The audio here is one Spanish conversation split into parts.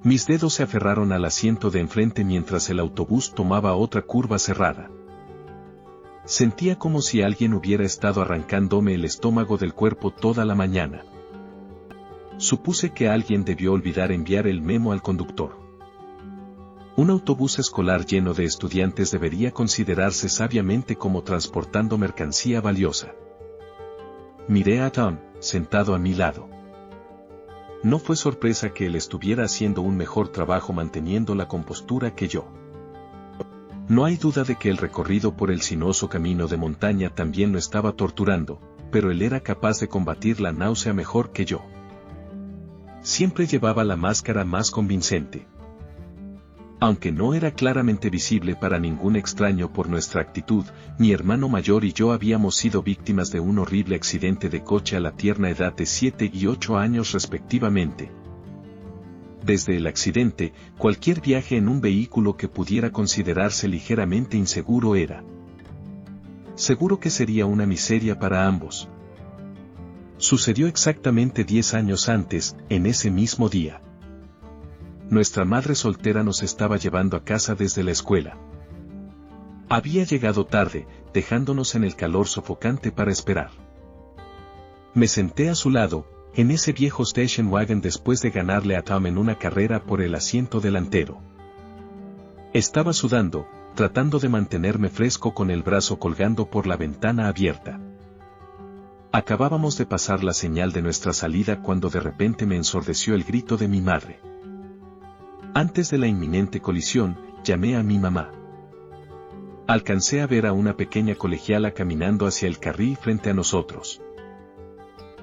Mis dedos se aferraron al asiento de enfrente mientras el autobús tomaba otra curva cerrada. Sentía como si alguien hubiera estado arrancándome el estómago del cuerpo toda la mañana. Supuse que alguien debió olvidar enviar el memo al conductor. Un autobús escolar lleno de estudiantes debería considerarse sabiamente como transportando mercancía valiosa. Miré a Tom, sentado a mi lado. No fue sorpresa que él estuviera haciendo un mejor trabajo manteniendo la compostura que yo. No hay duda de que el recorrido por el sinuoso camino de montaña también lo estaba torturando, pero él era capaz de combatir la náusea mejor que yo. Siempre llevaba la máscara más convincente. Aunque no era claramente visible para ningún extraño por nuestra actitud, mi hermano mayor y yo habíamos sido víctimas de un horrible accidente de coche a la tierna edad de 7 y 8 años respectivamente. Desde el accidente, cualquier viaje en un vehículo que pudiera considerarse ligeramente inseguro era seguro que sería una miseria para ambos. Sucedió exactamente 10 años antes, en ese mismo día. Nuestra madre soltera nos estaba llevando a casa desde la escuela. Había llegado tarde, dejándonos en el calor sofocante para esperar. Me senté a su lado, en ese viejo station wagon después de ganarle a Tom en una carrera por el asiento delantero. Estaba sudando, tratando de mantenerme fresco con el brazo colgando por la ventana abierta. Acabábamos de pasar la señal de nuestra salida cuando de repente me ensordeció el grito de mi madre. Antes de la inminente colisión, llamé a mi mamá. Alcancé a ver a una pequeña colegiala caminando hacia el carril frente a nosotros.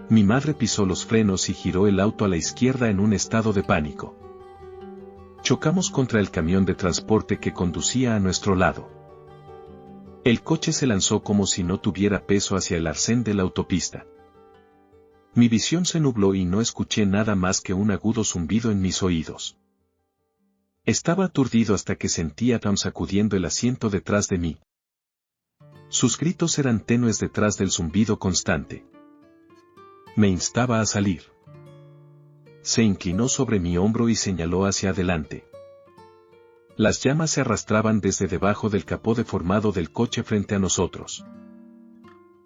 Mi madre pisó los frenos y giró el auto a la izquierda en un estado de pánico. Chocamos contra el camión de transporte que conducía a nuestro lado. El coche se lanzó como si no tuviera peso hacia el arcén de la autopista. Mi visión se nubló y no escuché nada más que un agudo zumbido en mis oídos. Estaba aturdido hasta que sentí a Tom sacudiendo el asiento detrás de mí. Sus gritos eran tenues detrás del zumbido constante. Me instaba a salir. Se inclinó sobre mi hombro y señaló hacia adelante. Las llamas se arrastraban desde debajo del capó deformado del coche frente a nosotros.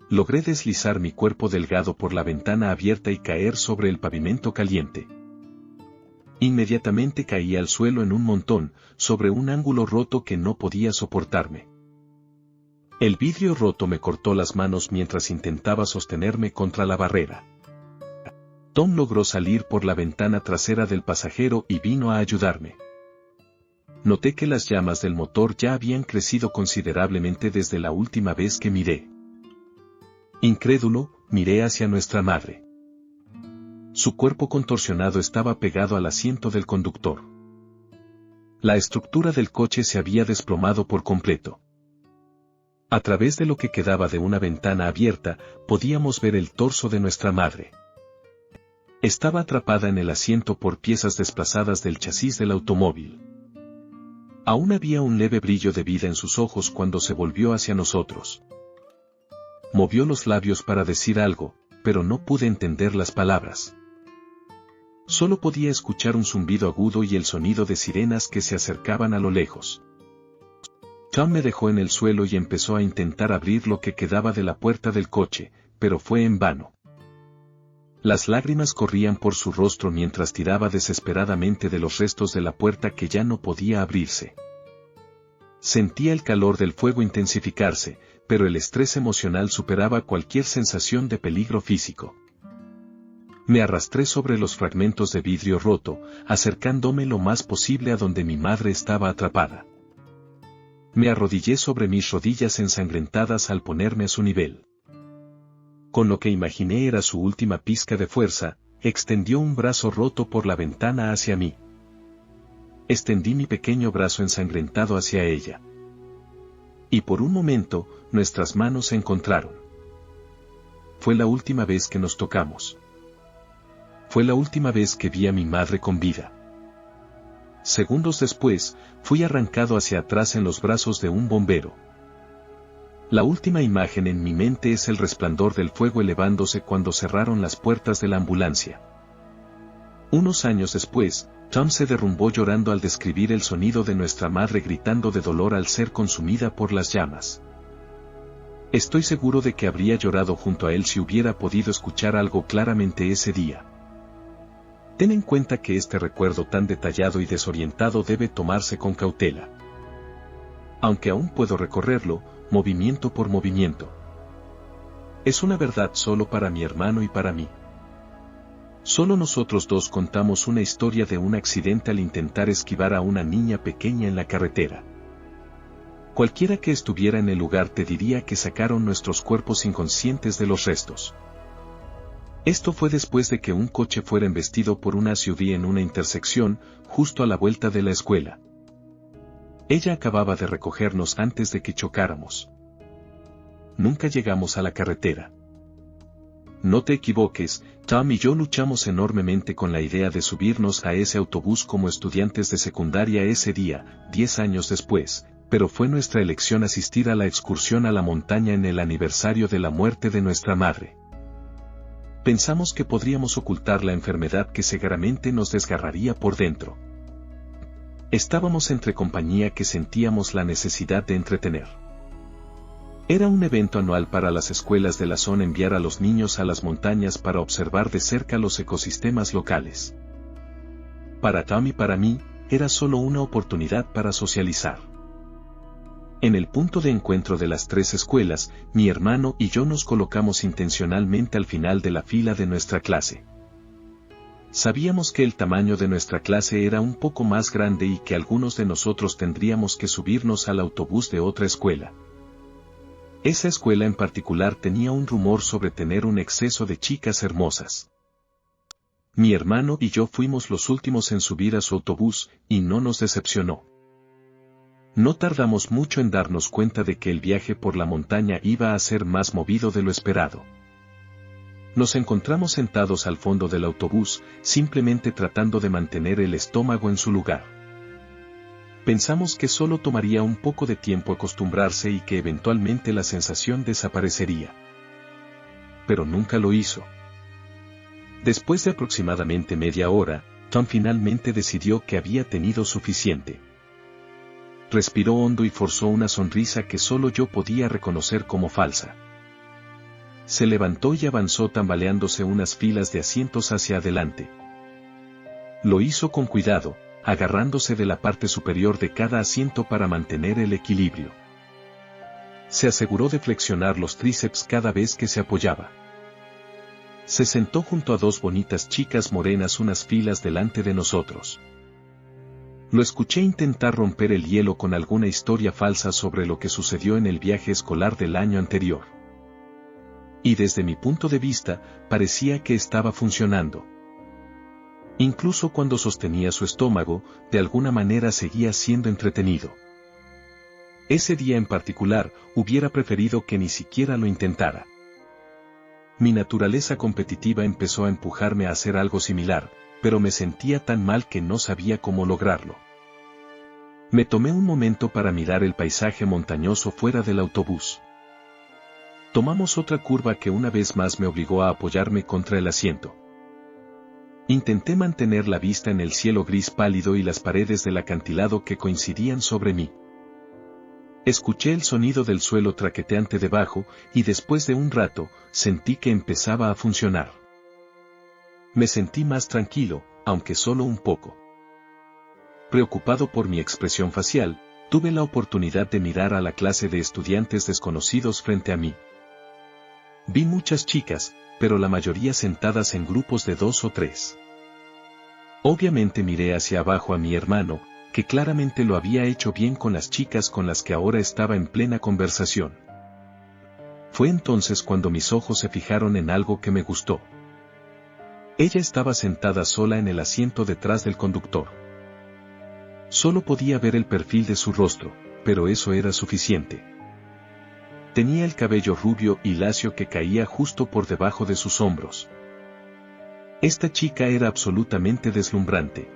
Logré deslizar mi cuerpo delgado por la ventana abierta y caer sobre el pavimento caliente. Inmediatamente caí al suelo en un montón, sobre un ángulo roto que no podía soportarme. El vidrio roto me cortó las manos mientras intentaba sostenerme contra la barrera. Tom logró salir por la ventana trasera del pasajero y vino a ayudarme. Noté que las llamas del motor ya habían crecido considerablemente desde la última vez que miré. Incrédulo, miré hacia nuestra madre. Su cuerpo contorsionado estaba pegado al asiento del conductor. La estructura del coche se había desplomado por completo. A través de lo que quedaba de una ventana abierta, podíamos ver el torso de nuestra madre. Estaba atrapada en el asiento por piezas desplazadas del chasis del automóvil. Aún había un leve brillo de vida en sus ojos cuando se volvió hacia nosotros. Movió los labios para decir algo, pero no pude entender las palabras. Solo podía escuchar un zumbido agudo y el sonido de sirenas que se acercaban a lo lejos. Tom me dejó en el suelo y empezó a intentar abrir lo que quedaba de la puerta del coche, pero fue en vano. Las lágrimas corrían por su rostro mientras tiraba desesperadamente de los restos de la puerta que ya no podía abrirse. Sentía el calor del fuego intensificarse, pero el estrés emocional superaba cualquier sensación de peligro físico. Me arrastré sobre los fragmentos de vidrio roto, acercándome lo más posible a donde mi madre estaba atrapada. Me arrodillé sobre mis rodillas ensangrentadas al ponerme a su nivel. Con lo que imaginé era su última pizca de fuerza, extendió un brazo roto por la ventana hacia mí. Extendí mi pequeño brazo ensangrentado hacia ella. Y por un momento, nuestras manos se encontraron. Fue la última vez que nos tocamos. Fue la última vez que vi a mi madre con vida. Segundos después, fui arrancado hacia atrás en los brazos de un bombero. La última imagen en mi mente es el resplandor del fuego elevándose cuando cerraron las puertas de la ambulancia. Unos años después, Tom se derrumbó llorando al describir el sonido de nuestra madre gritando de dolor al ser consumida por las llamas. Estoy seguro de que habría llorado junto a él si hubiera podido escuchar algo claramente ese día. Ten en cuenta que este recuerdo tan detallado y desorientado debe tomarse con cautela. Aunque aún puedo recorrerlo, movimiento por movimiento. Es una verdad solo para mi hermano y para mí. Solo nosotros dos contamos una historia de un accidente al intentar esquivar a una niña pequeña en la carretera. Cualquiera que estuviera en el lugar te diría que sacaron nuestros cuerpos inconscientes de los restos. Esto fue después de que un coche fuera embestido por una SUV en una intersección, justo a la vuelta de la escuela. Ella acababa de recogernos antes de que chocáramos. Nunca llegamos a la carretera. No te equivoques, Tom y yo luchamos enormemente con la idea de subirnos a ese autobús como estudiantes de secundaria ese día, 10 años después, pero fue nuestra elección asistir a la excursión a la montaña en el aniversario de la muerte de nuestra madre. Pensamos que podríamos ocultar la enfermedad que seguramente nos desgarraría por dentro. Estábamos entre compañía que sentíamos la necesidad de entretener. Era un evento anual para las escuelas de la zona enviar a los niños a las montañas para observar de cerca los ecosistemas locales. Para Tom y para mí, era solo una oportunidad para socializar. En el punto de encuentro de las tres escuelas, mi hermano y yo nos colocamos intencionalmente al final de la fila de nuestra clase. Sabíamos que el tamaño de nuestra clase era un poco más grande y que algunos de nosotros tendríamos que subirnos al autobús de otra escuela. Esa escuela en particular tenía un rumor sobre tener un exceso de chicas hermosas. Mi hermano y yo fuimos los últimos en subir a su autobús, y no nos decepcionó. No tardamos mucho en darnos cuenta de que el viaje por la montaña iba a ser más movido de lo esperado. Nos encontramos sentados al fondo del autobús, simplemente tratando de mantener el estómago en su lugar. Pensamos que solo tomaría un poco de tiempo acostumbrarse y que eventualmente la sensación desaparecería. Pero nunca lo hizo. Después de aproximadamente media hora, Tom finalmente decidió que había tenido suficiente. Respiró hondo y forzó una sonrisa que solo yo podía reconocer como falsa. Se levantó y avanzó tambaleándose unas filas de asientos hacia adelante. Lo hizo con cuidado, agarrándose de la parte superior de cada asiento para mantener el equilibrio. Se aseguró de flexionar los tríceps cada vez que se apoyaba. Se sentó junto a dos bonitas chicas morenas unas filas delante de nosotros. Lo escuché intentar romper el hielo con alguna historia falsa sobre lo que sucedió en el viaje escolar del año anterior. Y desde mi punto de vista, parecía que estaba funcionando. Incluso cuando sostenía su estómago, de alguna manera seguía siendo entretenido. Ese día en particular, hubiera preferido que ni siquiera lo intentara. Mi naturaleza competitiva empezó a empujarme a hacer algo similar, pero me sentía tan mal que no sabía cómo lograrlo. Me tomé un momento para mirar el paisaje montañoso fuera del autobús. Tomamos otra curva que una vez más me obligó a apoyarme contra el asiento. Intenté mantener la vista en el cielo gris pálido y las paredes del acantilado que coincidían sobre mí. Escuché el sonido del suelo traqueteante debajo, y después de un rato, sentí que empezaba a funcionar. Me sentí más tranquilo, aunque solo un poco. Preocupado por mi expresión facial, tuve la oportunidad de mirar a la clase de estudiantes desconocidos frente a mí. Vi muchas chicas, pero la mayoría sentadas en grupos de 2 o 3. Obviamente miré hacia abajo a mi hermano, que claramente lo había hecho bien con las chicas con las que ahora estaba en plena conversación. Fue entonces cuando mis ojos se fijaron en algo que me gustó. Ella estaba sentada sola en el asiento detrás del conductor. Solo podía ver el perfil de su rostro, pero eso era suficiente. Tenía el cabello rubio y lacio que caía justo por debajo de sus hombros. Esta chica era absolutamente deslumbrante.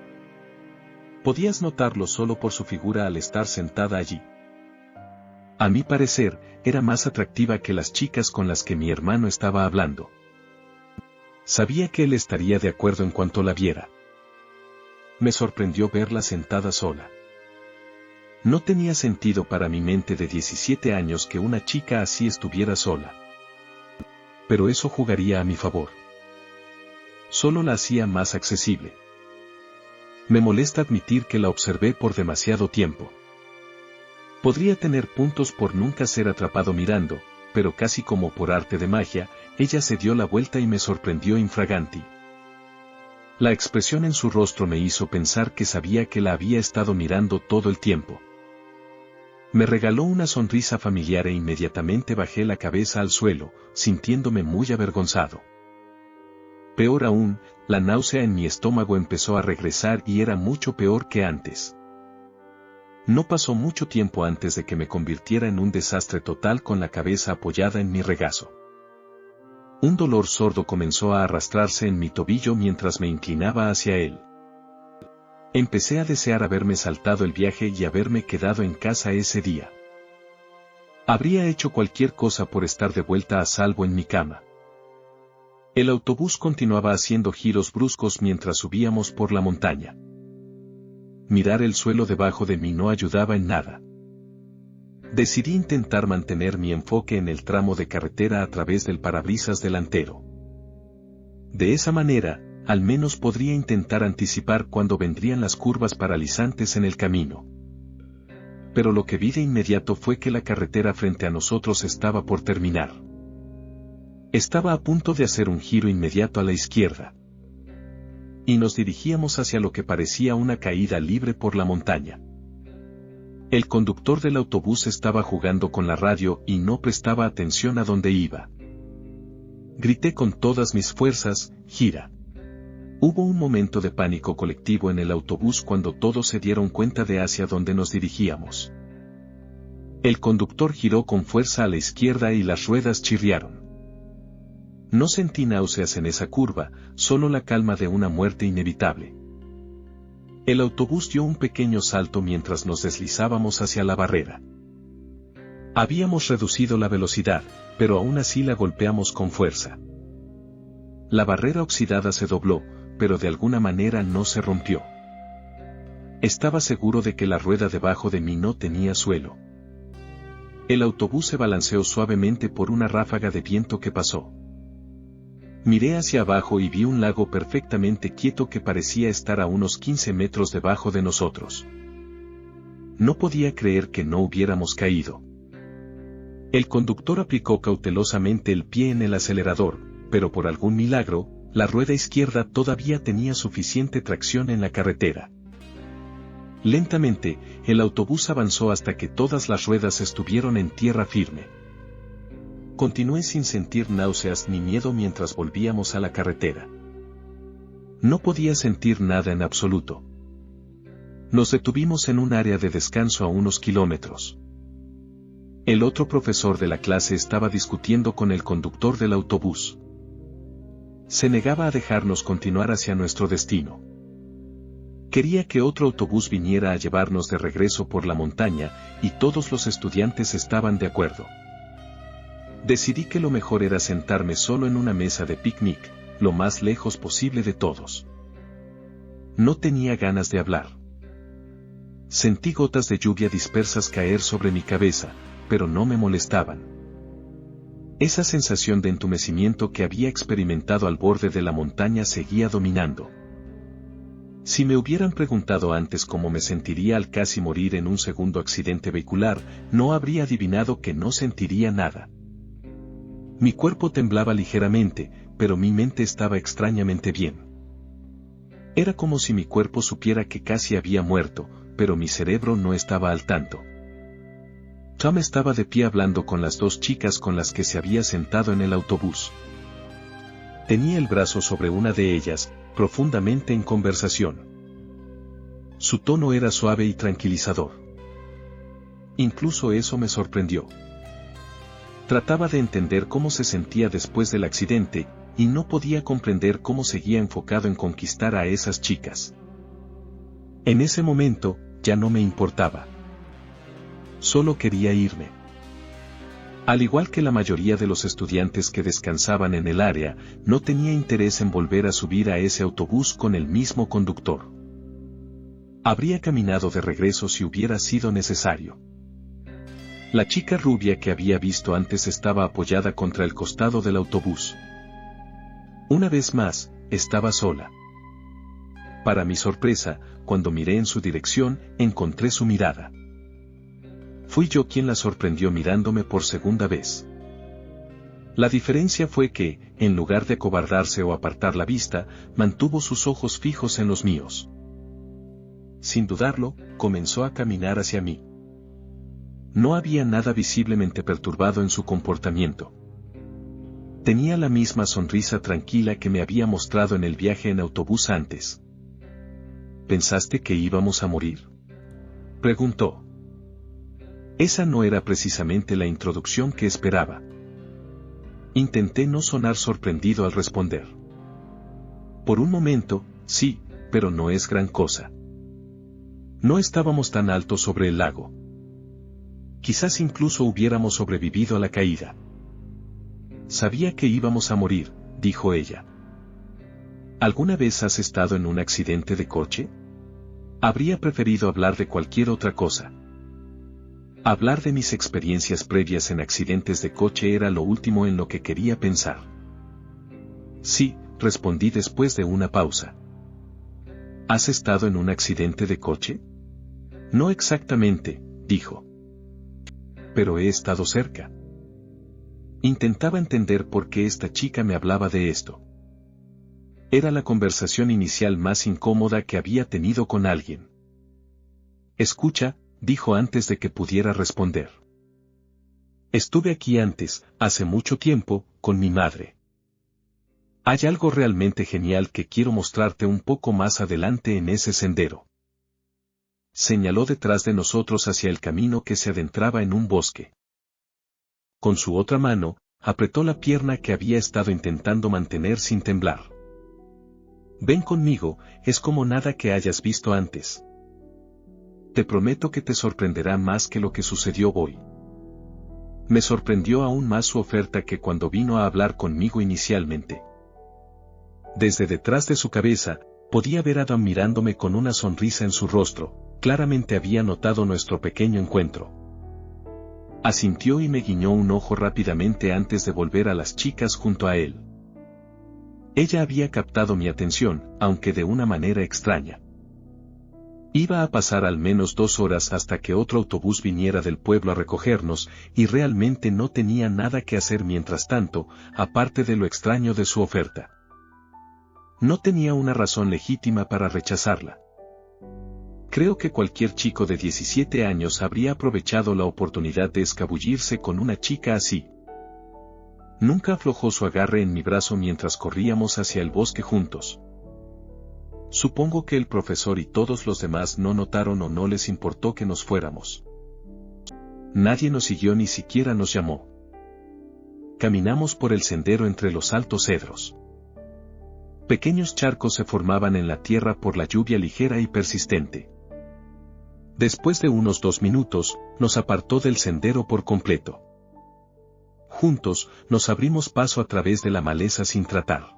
Podías notarlo solo por su figura al estar sentada allí. A mi parecer, era más atractiva que las chicas con las que mi hermano estaba hablando. Sabía que él estaría de acuerdo en cuanto la viera. Me sorprendió verla sentada sola. No tenía sentido para mi mente de 17 años que una chica así estuviera sola. Pero eso jugaría a mi favor. Solo la hacía más accesible. Me molesta admitir que la observé por demasiado tiempo. Podría tener puntos por nunca ser atrapado mirando, pero casi como por arte de magia, ella se dio la vuelta y me sorprendió infraganti. La expresión en su rostro me hizo pensar que sabía que la había estado mirando todo el tiempo. Me regaló una sonrisa familiar e inmediatamente bajé la cabeza al suelo, sintiéndome muy avergonzado. Peor aún, la náusea en mi estómago empezó a regresar y era mucho peor que antes. No pasó mucho tiempo antes de que me convirtiera en un desastre total con la cabeza apoyada en mi regazo. Un dolor sordo comenzó a arrastrarse en mi tobillo mientras me inclinaba hacia él. Empecé a desear haberme saltado el viaje y haberme quedado en casa ese día. Habría hecho cualquier cosa por estar de vuelta a salvo en mi cama. El autobús continuaba haciendo giros bruscos mientras subíamos por la montaña. Mirar el suelo debajo de mí no ayudaba en nada. Decidí intentar mantener mi enfoque en el tramo de carretera a través del parabrisas delantero. De esa manera, al menos podría intentar anticipar cuándo vendrían las curvas paralizantes en el camino. Pero lo que vi de inmediato fue que la carretera frente a nosotros estaba por terminar. Estaba a punto de hacer un giro inmediato a la izquierda. Y nos dirigíamos hacia lo que parecía una caída libre por la montaña. El conductor del autobús estaba jugando con la radio y no prestaba atención a dónde iba. Grité con todas mis fuerzas, gira. Hubo un momento de pánico colectivo en el autobús cuando todos se dieron cuenta de hacia dónde nos dirigíamos. El conductor giró con fuerza a la izquierda y las ruedas chirriaron. No sentí náuseas en esa curva, solo la calma de una muerte inevitable. El autobús dio un pequeño salto mientras nos deslizábamos hacia la barrera. Habíamos reducido la velocidad, pero aún así la golpeamos con fuerza. La barrera oxidada se dobló, pero de alguna manera no se rompió. Estaba seguro de que la rueda debajo de mí no tenía suelo. El autobús se balanceó suavemente por una ráfaga de viento que pasó. Miré hacia abajo y vi un lago perfectamente quieto que parecía estar a unos 15 metros debajo de nosotros. No podía creer que no hubiéramos caído. El conductor aplicó cautelosamente el pie en el acelerador, pero por algún milagro, la rueda izquierda todavía tenía suficiente tracción en la carretera. Lentamente, el autobús avanzó hasta que todas las ruedas estuvieron en tierra firme. Continué sin sentir náuseas ni miedo mientras volvíamos a la carretera. No podía sentir nada en absoluto. Nos detuvimos en un área de descanso a unos kilómetros. El otro profesor de la clase estaba discutiendo con el conductor del autobús. Se negaba a dejarnos continuar hacia nuestro destino. Quería que otro autobús viniera a llevarnos de regreso por la montaña, y todos los estudiantes estaban de acuerdo. Decidí que lo mejor era sentarme solo en una mesa de picnic, lo más lejos posible de todos. No tenía ganas de hablar. Sentí gotas de lluvia dispersas caer sobre mi cabeza, pero no me molestaban. Esa sensación de entumecimiento que había experimentado al borde de la montaña seguía dominando. Si me hubieran preguntado antes cómo me sentiría al casi morir en un segundo accidente vehicular, no habría adivinado que no sentiría nada. Mi cuerpo temblaba ligeramente, pero mi mente estaba extrañamente bien. Era como si mi cuerpo supiera que casi había muerto, pero mi cerebro no estaba al tanto. Tom estaba de pie hablando con las dos chicas con las que se había sentado en el autobús. Tenía el brazo sobre una de ellas, profundamente en conversación. Su tono era suave y tranquilizador. Incluso eso me sorprendió. Trataba de entender cómo se sentía después del accidente, y no podía comprender cómo seguía enfocado en conquistar a esas chicas. En ese momento, ya no me importaba. Solo quería irme. Al igual que la mayoría de los estudiantes que descansaban en el área, no tenía interés en volver a subir a ese autobús con el mismo conductor. Habría caminado de regreso si hubiera sido necesario. La chica rubia que había visto antes estaba apoyada contra el costado del autobús. Una vez más, estaba sola. Para mi sorpresa, cuando miré en su dirección, encontré su mirada. Fui yo quien la sorprendió mirándome por segunda vez. La diferencia fue que, en lugar de acobardarse o apartar la vista, mantuvo sus ojos fijos en los míos. Sin dudarlo, comenzó a caminar hacia mí. No había nada visiblemente perturbado en su comportamiento. Tenía la misma sonrisa tranquila que me había mostrado en el viaje en autobús antes. ¿Pensaste que íbamos a morir?, preguntó. Esa no era precisamente la introducción que esperaba. Intenté no sonar sorprendido al responder. Por un momento, sí, pero no es gran cosa. No estábamos tan altos sobre el lago. Quizás incluso hubiéramos sobrevivido a la caída. Sabía que íbamos a morir, dijo ella. ¿Alguna vez has estado en un accidente de coche? Habría preferido hablar de cualquier otra cosa. Hablar de mis experiencias previas en accidentes de coche era lo último en lo que quería pensar. Sí, respondí después de una pausa. ¿Has estado en un accidente de coche? No exactamente, dijo. Pero he estado cerca. Intentaba entender por qué esta chica me hablaba de esto. Era la conversación inicial más incómoda que había tenido con alguien. Escucha, dijo antes de que pudiera responder. Estuve aquí antes, hace mucho tiempo, con mi madre. Hay algo realmente genial que quiero mostrarte un poco más adelante en ese sendero. Señaló detrás de nosotros hacia el camino que se adentraba en un bosque. Con su otra mano, apretó la pierna que había estado intentando mantener sin temblar. Ven conmigo, es como nada que hayas visto antes. Te prometo que te sorprenderá más que lo que sucedió hoy. Me sorprendió aún más su oferta que cuando vino a hablar conmigo inicialmente. Desde detrás de su cabeza, podía ver a Adam mirándome con una sonrisa en su rostro. Claramente había notado nuestro pequeño encuentro. Asintió y me guiñó un ojo rápidamente antes de volver a las chicas junto a él. Ella había captado mi atención, aunque de una manera extraña. Iba a pasar al menos 2 horas hasta que otro autobús viniera del pueblo a recogernos, y realmente no tenía nada que hacer mientras tanto, aparte de lo extraño de su oferta. No tenía una razón legítima para rechazarla. Creo que cualquier chico de 17 años habría aprovechado la oportunidad de escabullirse con una chica así. Nunca aflojó su agarre en mi brazo mientras corríamos hacia el bosque juntos. Supongo que el profesor y todos los demás no notaron o no les importó que nos fuéramos. Nadie nos siguió ni siquiera nos llamó. Caminamos por el sendero entre los altos cedros. Pequeños charcos se formaban en la tierra por la lluvia ligera y persistente. Después de unos 2 minutos, nos apartó del sendero por completo. Juntos, nos abrimos paso a través de la maleza sin tratar.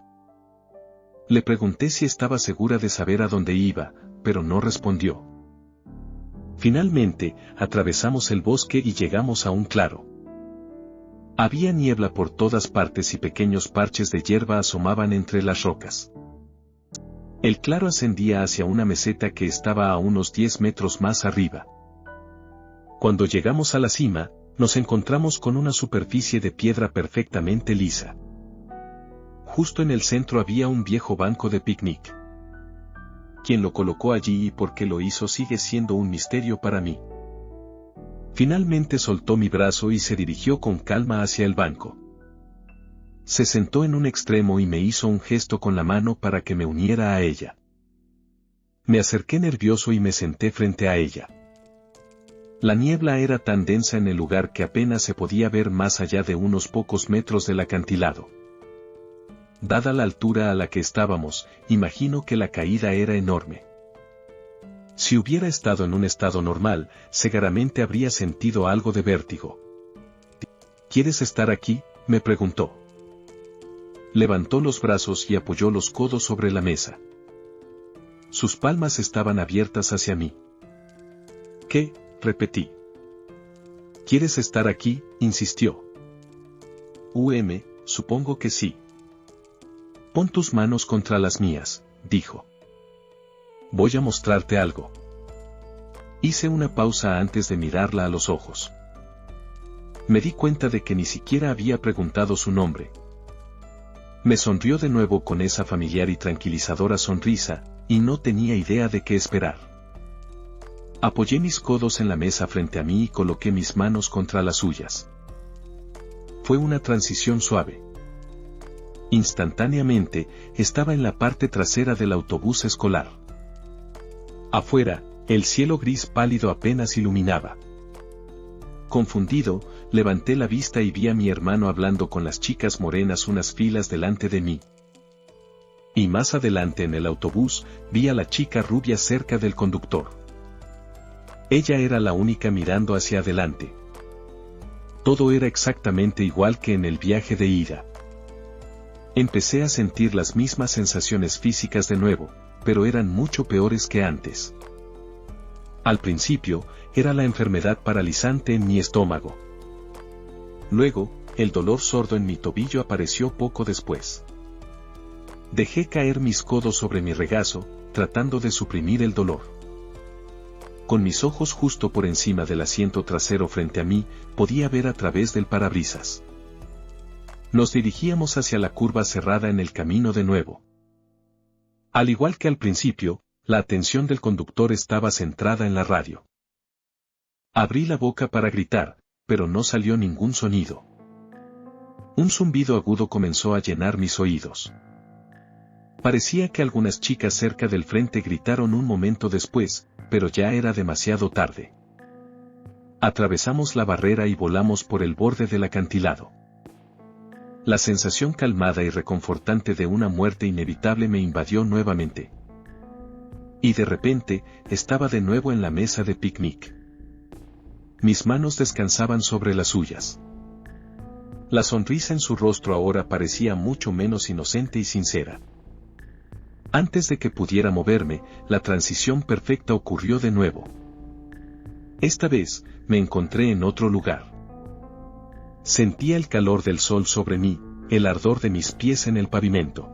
Le pregunté si estaba segura de saber a dónde iba, pero no respondió. Finalmente, atravesamos el bosque y llegamos a un claro. Había niebla por todas partes y pequeños parches de hierba asomaban entre las rocas. El claro ascendía hacia una meseta que estaba a unos 10 metros más arriba. Cuando llegamos a la cima, nos encontramos con una superficie de piedra perfectamente lisa. Justo en el centro había un viejo banco de picnic. Quien lo colocó allí y por qué lo hizo sigue siendo un misterio para mí. Finalmente soltó mi brazo y se dirigió con calma hacia el banco. Se sentó en un extremo y me hizo un gesto con la mano para que me uniera a ella. Me acerqué nervioso y me senté frente a ella. La niebla era tan densa en el lugar que apenas se podía ver más allá de unos pocos metros del acantilado. Dada la altura a la que estábamos, imagino que la caída era enorme. Si hubiera estado en un estado normal, seguramente habría sentido algo de vértigo. ¿Quieres estar aquí?, me preguntó. Levantó los brazos y apoyó los codos sobre la mesa. Sus palmas estaban abiertas hacia mí. ¿Qué? Repetí. ¿Quieres estar aquí? Insistió. Supongo que sí. Pon tus manos contra las mías, dijo. Voy a mostrarte algo. Hice una pausa antes de mirarla a los ojos. Me di cuenta de que ni siquiera había preguntado su nombre. Me sonrió de nuevo con esa familiar y tranquilizadora sonrisa, y no tenía idea de qué esperar. Apoyé mis codos en la mesa frente a mí y coloqué mis manos contra las suyas. Fue una transición suave. Instantáneamente, estaba en la parte trasera del autobús escolar. Afuera, el cielo gris pálido apenas iluminaba. Confundido, levanté la vista y vi a mi hermano hablando con las chicas morenas unas filas delante de mí. Y más adelante en el autobús, vi a la chica rubia cerca del conductor. Ella era la única mirando hacia adelante. Todo era exactamente igual que en el viaje de ida. Empecé a sentir las mismas sensaciones físicas de nuevo, pero eran mucho peores que antes. Al principio, era la enfermedad paralizante en mi estómago. Luego, el dolor sordo en mi tobillo apareció poco después. Dejé caer mis codos sobre mi regazo, tratando de suprimir el dolor. Con mis ojos justo por encima del asiento trasero frente a mí, podía ver a través del parabrisas. Nos dirigíamos hacia la curva cerrada en el camino de nuevo. Al igual que al principio, la atención del conductor estaba centrada en la radio. Abrí la boca para gritar, pero no salió ningún sonido. Un zumbido agudo comenzó a llenar mis oídos. Parecía que algunas chicas cerca del frente gritaron un momento después, pero ya era demasiado tarde. Atravesamos la barrera y volamos por el borde del acantilado. La sensación calmada y reconfortante de una muerte inevitable me invadió nuevamente. Y de repente, estaba de nuevo en la mesa de picnic. Mis manos descansaban sobre las suyas. La sonrisa en su rostro ahora parecía mucho menos inocente y sincera. Antes de que pudiera moverme, la transición perfecta ocurrió de nuevo. Esta vez, me encontré en otro lugar. Sentía el calor del sol sobre mí, el ardor de mis pies en el pavimento.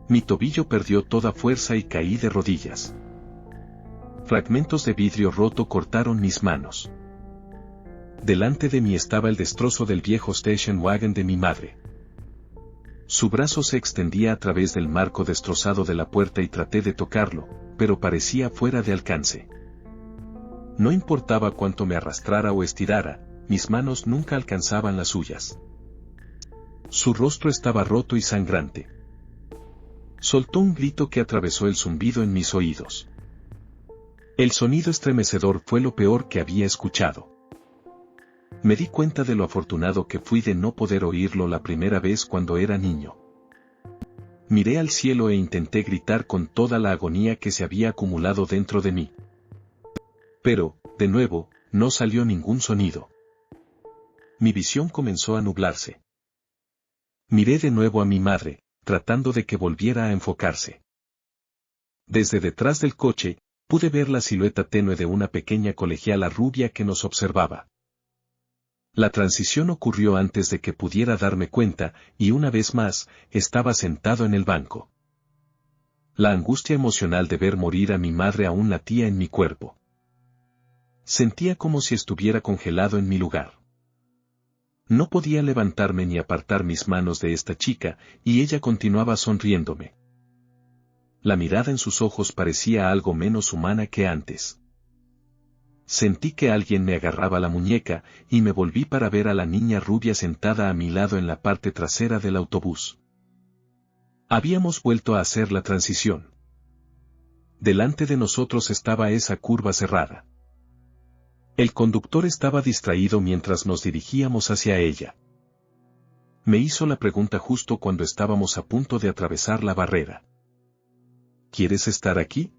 Mi tobillo perdió toda fuerza y caí de rodillas. Fragmentos de vidrio roto cortaron mis manos. Delante de mí estaba el destrozo del viejo station wagon de mi madre. Su brazo se extendía a través del marco destrozado de la puerta y traté de tocarlo, pero parecía fuera de alcance. No importaba cuánto me arrastrara o estirara, mis manos nunca alcanzaban las suyas. Su rostro estaba roto y sangrante. Soltó un grito que atravesó el zumbido en mis oídos. El sonido estremecedor fue lo peor que había escuchado. Me di cuenta de lo afortunado que fui de no poder oírlo la primera vez cuando era niño. Miré al cielo e intenté gritar con toda la agonía que se había acumulado dentro de mí. Pero, de nuevo, no salió ningún sonido. Mi visión comenzó a nublarse. Miré de nuevo a mi madre, tratando de que volviera a enfocarse. Desde detrás del coche, pude ver la silueta tenue de una pequeña colegiala rubia que nos observaba. La transición ocurrió antes de que pudiera darme cuenta, y una vez más, estaba sentado en el banco. La angustia emocional de ver morir a mi madre aún latía en mi cuerpo. Sentía como si estuviera congelado en mi lugar. No podía levantarme ni apartar mis manos de esta chica, y ella continuaba sonriéndome. La mirada en sus ojos parecía algo menos humana que antes. Sentí que alguien me agarraba la muñeca, y me volví para ver a la niña rubia sentada a mi lado en la parte trasera del autobús. Habíamos vuelto a hacer la transición. Delante de nosotros estaba esa curva cerrada. El conductor estaba distraído mientras nos dirigíamos hacia ella. Me hizo la pregunta justo cuando estábamos a punto de atravesar la barrera. ¿Quieres estar aquí?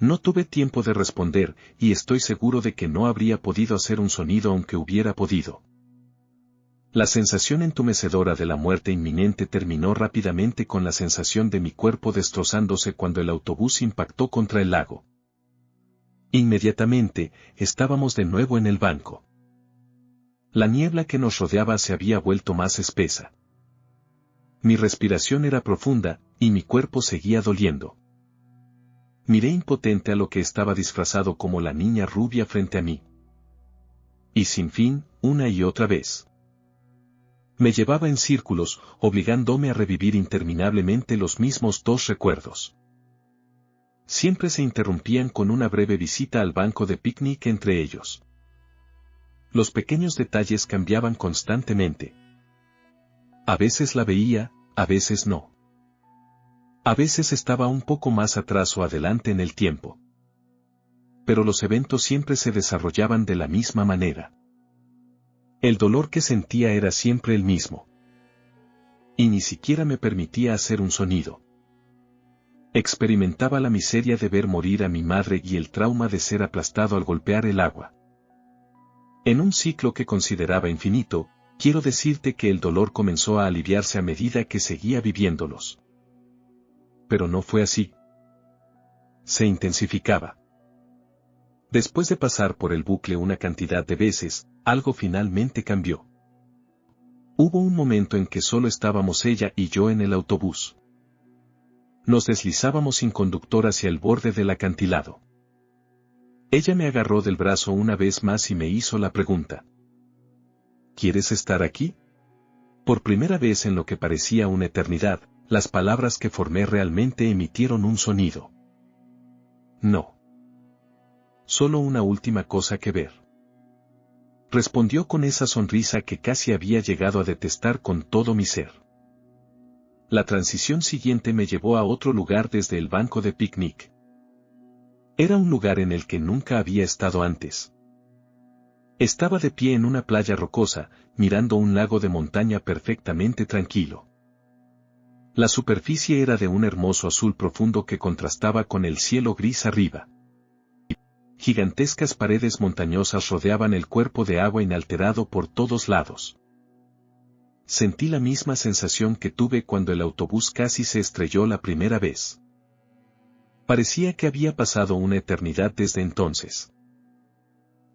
No tuve tiempo de responder, y estoy seguro de que no habría podido hacer un sonido aunque hubiera podido. La sensación entumecedora de la muerte inminente terminó rápidamente con la sensación de mi cuerpo destrozándose cuando el autobús impactó contra el lago. Inmediatamente, estábamos de nuevo en el banco. La niebla que nos rodeaba se había vuelto más espesa. Mi respiración era profunda, y mi cuerpo seguía doliendo. Miré impotente a lo que estaba disfrazado como la niña rubia frente a mí. Y sin fin, una y otra vez. Me llevaba en círculos, obligándome a revivir interminablemente los mismos dos recuerdos. Siempre se interrumpían con una breve visita al banco de picnic entre ellos. Los pequeños detalles cambiaban constantemente. A veces la veía, a veces no. A veces estaba un poco más atrás o adelante en el tiempo. Pero los eventos siempre se desarrollaban de la misma manera. El dolor que sentía era siempre el mismo. Y ni siquiera me permitía hacer un sonido. Experimentaba la miseria de ver morir a mi madre y el trauma de ser aplastado al golpear el agua. En un ciclo que consideraba infinito, quiero decirte que el dolor comenzó a aliviarse a medida que seguía viviéndolos. Pero no fue así. Se intensificaba. Después de pasar por el bucle una cantidad de veces, algo finalmente cambió. Hubo un momento en que solo estábamos ella y yo en el autobús. Nos deslizábamos sin conductor hacia el borde del acantilado. Ella me agarró del brazo una vez más y me hizo la pregunta. ¿Quieres estar aquí? Por primera vez en lo que parecía una eternidad, las palabras que formé realmente emitieron un sonido. No. Solo una última cosa que ver. Respondió con esa sonrisa que casi había llegado a detestar con todo mi ser. La transición siguiente me llevó a otro lugar desde el banco de picnic. Era un lugar en el que nunca había estado antes. Estaba de pie en una playa rocosa, mirando un lago de montaña perfectamente tranquilo. La superficie era de un hermoso azul profundo que contrastaba con el cielo gris arriba. Gigantescas paredes montañosas rodeaban el cuerpo de agua inalterado por todos lados. Sentí la misma sensación que tuve cuando el autobús casi se estrelló la primera vez. Parecía que había pasado una eternidad desde entonces.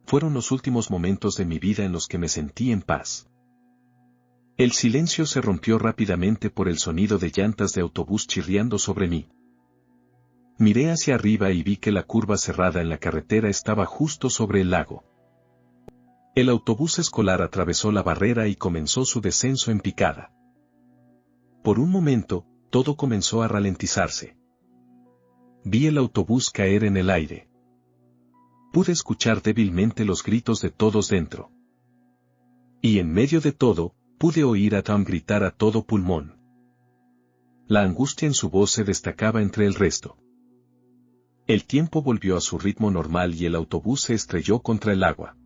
Fueron los últimos momentos de mi vida en los que me sentí en paz. El silencio se rompió rápidamente por el sonido de llantas de autobús chirriando sobre mí. Miré hacia arriba y vi que la curva cerrada en la carretera estaba justo sobre el lago. El autobús escolar atravesó la barrera y comenzó su descenso en picada. Por un momento, todo comenzó a ralentizarse. Vi el autobús caer en el aire. Pude escuchar débilmente los gritos de todos dentro. Y en medio de todo, pude oír a Tom gritar a todo pulmón. La angustia en su voz se destacaba entre el resto. El tiempo volvió a su ritmo normal y el autobús se estrelló contra el agua.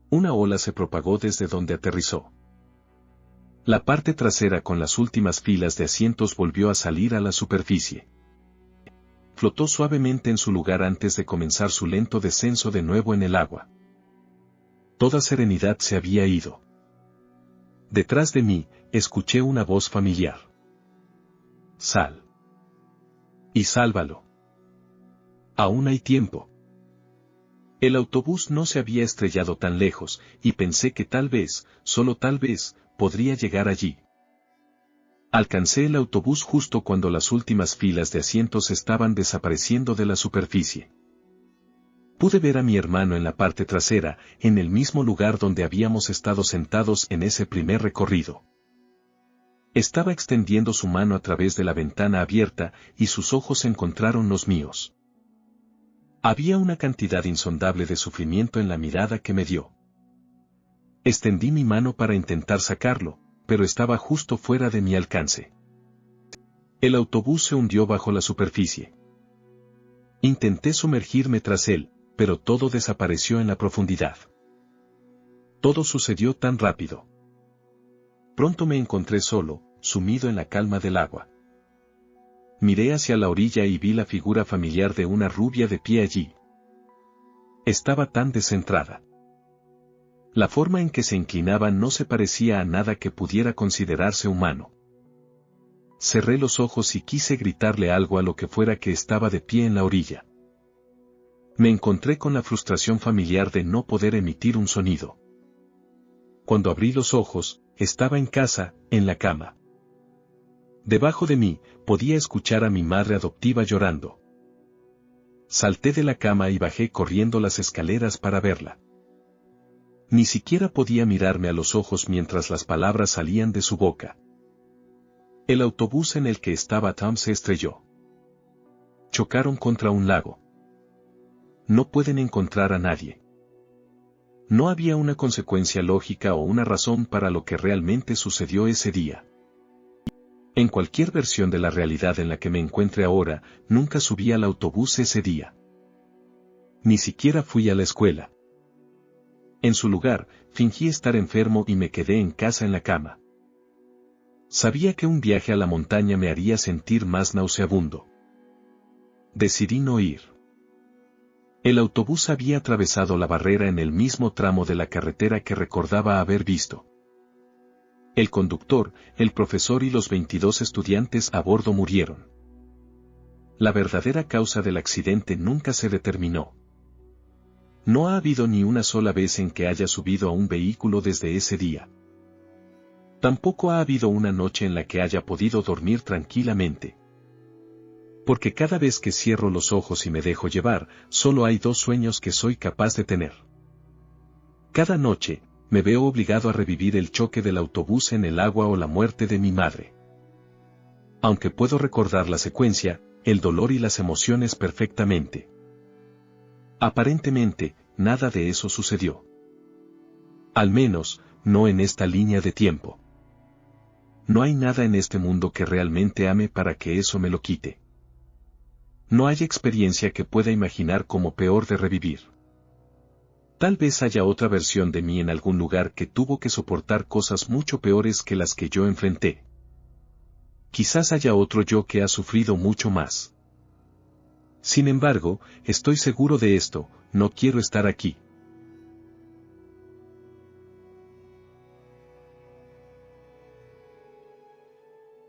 Una ola se propagó desde donde aterrizó. La parte trasera con las últimas filas de asientos volvió a salir a la superficie. Flotó suavemente en su lugar antes de comenzar su lento descenso de nuevo en el agua. Toda serenidad se había ido. Detrás de mí, escuché una voz familiar. Sal. Y sálvalo. Aún hay tiempo. El autobús no se había estrellado tan lejos, y pensé que tal vez, solo tal vez, podría llegar allí. Alcancé el autobús justo cuando las últimas filas de asientos estaban desapareciendo de la superficie. Pude ver a mi hermano en la parte trasera, en el mismo lugar donde habíamos estado sentados en ese primer recorrido. Estaba extendiendo su mano a través de la ventana abierta, y sus ojos encontraron los míos. Había una cantidad insondable de sufrimiento en la mirada que me dio. Extendí mi mano para intentar sacarlo, pero estaba justo fuera de mi alcance. El autobús se hundió bajo la superficie. Intenté sumergirme tras él, pero todo desapareció en la profundidad. Todo sucedió tan rápido. Pronto me encontré solo, sumido en la calma del agua. Miré hacia la orilla y vi la figura familiar de una rubia de pie allí. Estaba tan descentrada. La forma en que se inclinaba no se parecía a nada que pudiera considerarse humano. Cerré los ojos y quise gritarle algo a lo que fuera que estaba de pie en la orilla. Me encontré con la frustración familiar de no poder emitir un sonido. Cuando abrí los ojos, estaba en casa, en la cama. Debajo de mí, podía escuchar a mi madre adoptiva llorando. Salté de la cama y bajé corriendo las escaleras para verla. Ni siquiera podía mirarme a los ojos mientras las palabras salían de su boca. El autobús en el que estaba Tom se estrelló. Chocaron contra un lago. No pueden encontrar a nadie. No había una consecuencia lógica o una razón para lo que realmente sucedió ese día. En cualquier versión de la realidad en la que me encuentre ahora, nunca subí al autobús ese día. Ni siquiera fui a la escuela. En su lugar, fingí estar enfermo y me quedé en casa en la cama. Sabía que un viaje a la montaña me haría sentir más nauseabundo. Decidí no ir. El autobús había atravesado la barrera en el mismo tramo de la carretera que recordaba haber visto. El conductor, el profesor y los 22 estudiantes a bordo murieron. La verdadera causa del accidente nunca se determinó. No ha habido ni una sola vez en que haya subido a un vehículo desde ese día. Tampoco ha habido una noche en la que haya podido dormir tranquilamente. Porque cada vez que cierro los ojos y me dejo llevar, solo hay dos sueños que soy capaz de tener. Cada noche, me veo obligado a revivir el choque del autobús en el agua o la muerte de mi madre. Aunque puedo recordar la secuencia, el dolor y las emociones perfectamente. Aparentemente, nada de eso sucedió. Al menos, no en esta línea de tiempo. No hay nada en este mundo que realmente ame para que eso me lo quite. No hay experiencia que pueda imaginar como peor de revivir. Tal vez haya otra versión de mí en algún lugar que tuvo que soportar cosas mucho peores que las que yo enfrenté. Quizás haya otro yo que ha sufrido mucho más. Sin embargo, estoy seguro de esto, no quiero estar aquí.